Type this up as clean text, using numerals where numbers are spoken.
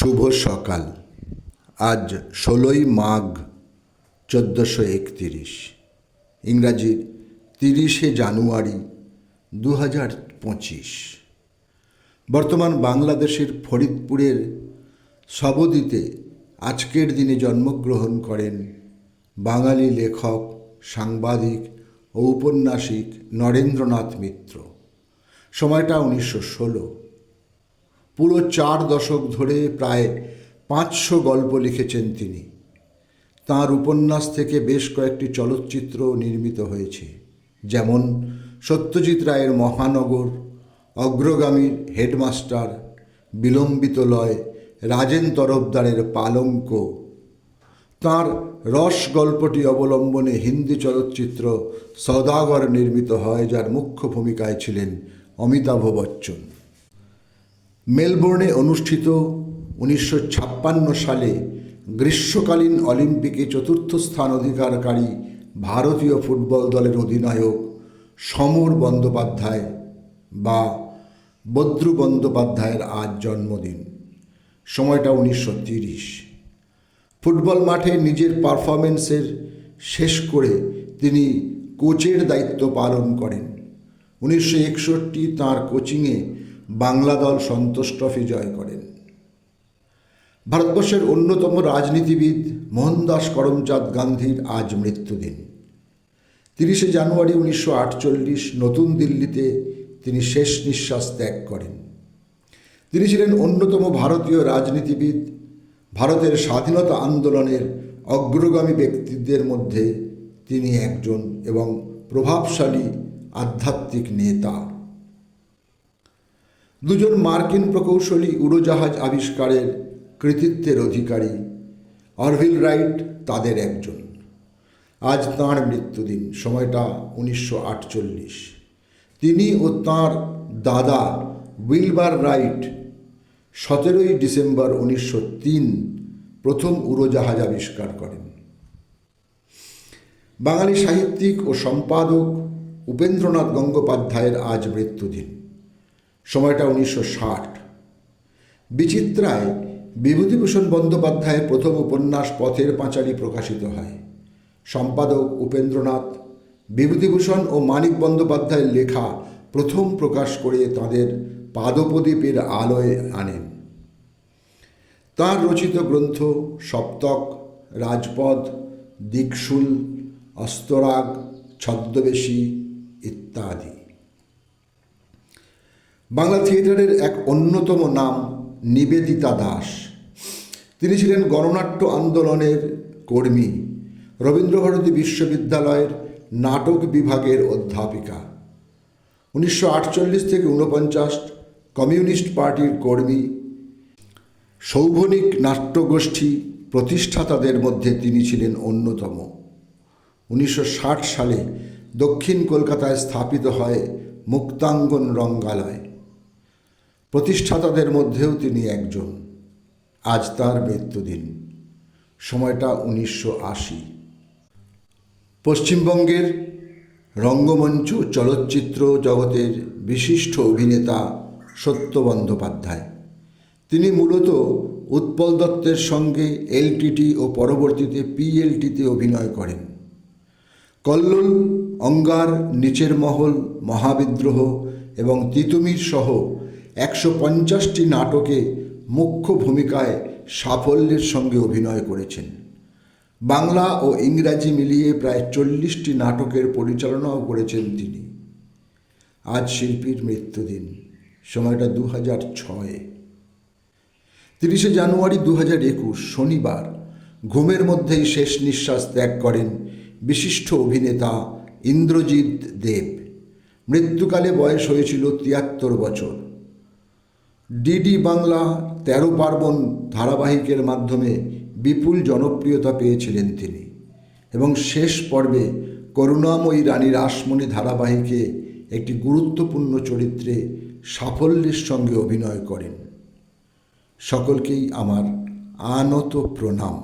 শুভ সকাল। আজ 16ই মাঘ 1431, ইংরাজির 30শে জানুয়ারি 2025। বর্তমান বাংলাদেশের ফরিদপুরের সবদিতে আজকের দিনে জন্মগ্রহণ করেন বাঙালি লেখক, সাংবাদিক ও ঔপন্যাসিক নরেন্দ্রনাথ মিত্র। সময়টা 1916। পুরো 4 দশক ধরে প্রায় 500 গল্প লিখেছেন তিনি। তাঁর উপন্যাস থেকে বেশ কয়েকটি চলচ্চিত্র নির্মিত হয়েছে, যেমন সত্যজিৎ রায়ের মহানগর, অগ্রগামীর হেডমাস্টার, বিলম্বিত লয়, রাজেন তরফদারের পালঙ্ক। তাঁর রস গল্পটি অবলম্বনে হিন্দি চলচ্চিত্র সওদাগর নির্মিত হয়, যার মুখ্য ভূমিকায় ছিলেন অমিতাভ বচ্চন। মেলবোর্নে অনুষ্ঠিত 1956 সালে গ্রীষ্মকালীন অলিম্পিকে 4র্থ স্থান অধিকারকারী ভারতীয় ফুটবল দলের অধিনায়ক সমর বন্দ্যোপাধ্যায় বা বদ্রু বন্দ্যোপাধ্যায়ের আজ জন্মদিন। সময়টা 1930। ফুটবল মাঠে নিজের পারফরমেন্সের শেষ করে তিনি কোচের দায়িত্ব পালন করেন। 1961 তাঁর কোচিংয়ে বাংলা দল সন্তোষ ট্রফি জয় করেন। ভারতবর্ষের অন্যতম রাজনীতিবিদ মোহনদাস করমচাঁদ গান্ধীর আজ মৃত্যুদিন। 30শে জানুয়ারি 1948 নতুন দিল্লিতে তিনি শেষ নিঃশ্বাস ত্যাগ করেন। তিনি ছিলেন অন্যতম ভারতীয় রাজনীতিবিদ। ভারতের স্বাধীনতা আন্দোলনের অগ্রগামী ব্যক্তিদের মধ্যে তিনি একজন এবং প্রভাবশালী আধ্যাত্মিক নেতা। দুজন মার্কিন প্রকৌশলী উড়োজাহাজ আবিষ্কারের কৃতিত্বের অধিকারী। অরভিল রাইট তাদের একজন। আজ তাঁর মৃত্যুদিন। সময়টা 1948। তিনি ও তাঁর দাদা উইলবার রাইট 17ই ডিসেম্বর 1903 প্রথম উড়োজাহাজ আবিষ্কার করেন। বাঙালি সাহিত্যিক ও সম্পাদক উপেন্দ্রনাথ গঙ্গোপাধ্যায়ের আজ মৃত্যুদিন। সময়টা 1960। বিচিত্রায় বিভূতিভূষণ বন্দ্যোপাধ্যায়ের প্রথম উপন্যাস পথের পাঁচালী প্রকাশিত হয়। সম্পাদক উপেন্দ্রনাথ বিভূতিভূষণ ও মানিক বন্দ্যোপাধ্যায়ের লেখা প্রথম প্রকাশ করে তাঁদের পাদপ্রদীপের আলোয় আনেন। তাঁর রচিত গ্রন্থ সপ্তক, রাজপথ, দিকশুল, অস্তরাগ, ছদ্মবেশী ইত্যাদি। বাংলা থিয়েটারের এক অন্যতম নাম নিবেদিতা দাস। তিনি ছিলেন গণনাট্য আন্দোলনের কর্মী, রবীন্দ্রভারতী বিশ্ববিদ্যালয়ের নাটক বিভাগের অধ্যাপিকা। 1948 থেকে 49 কমিউনিস্ট পার্টির কর্মী। সৌভনিক নাট্যগোষ্ঠী প্রতিষ্ঠাতাদের মধ্যে তিনি ছিলেন অন্যতম। 1960 সালে দক্ষিণ কলকাতায় স্থাপিত হয় মুক্তাঙ্গন রঙ্গালয়। প্রতিষ্ঠাতাদের মধ্যেও তিনি একজন। আজ তাঁর মৃত্যুদিন। সময়টা 1980। পশ্চিমবঙ্গের রঙ্গমঞ্চ চলচ্চিত্র জগতের বিশিষ্ট অভিনেতা সত্য বন্দ্যোপাধ্যায়। তিনি মূলত উৎপল দত্তের সঙ্গে এলটিটি ও পরবর্তীতে পিএলটিতে অভিনয় করেন। কল্লোল, অঙ্গার, নিচের মহল, মহাবিদ্রোহ এবং তিতুমির সহ 150টি নাটকে মুখ্য ভূমিকায় সাফল্যের সঙ্গে অভিনয় করেছেন। বাংলা ও ইংরাজি মিলিয়ে প্রায় 40টি নাটকের পরিচালনাও করেছেন তিনি। আজ শিল্পীর মৃত্যুদিন। সময়টা 2006। 30শে জানুয়ারি 2021 শনিবার ঘুমের মধ্যেই শেষ নিঃশ্বাস ত্যাগ করেন বিশিষ্ট অভিনেতা ইন্দ্রজিৎ দেব। মৃত্যুকালে বয়স হয়েছিল 73 বছর। ডিডি বাংলা 13 পার্বণ ধারাবাহিকের মাধ্যমে বিপুল জনপ্রিয়তা পেয়েছিলেন তিনি এবং শেষ পর্বে করুণাময়ী রানী রাসমণি ধারাবাহিকে একটি গুরুত্বপূর্ণ চরিত্রে সাফল্যের সঙ্গে অভিনয় করেন। সকলকেই আমার আনত প্রণাম।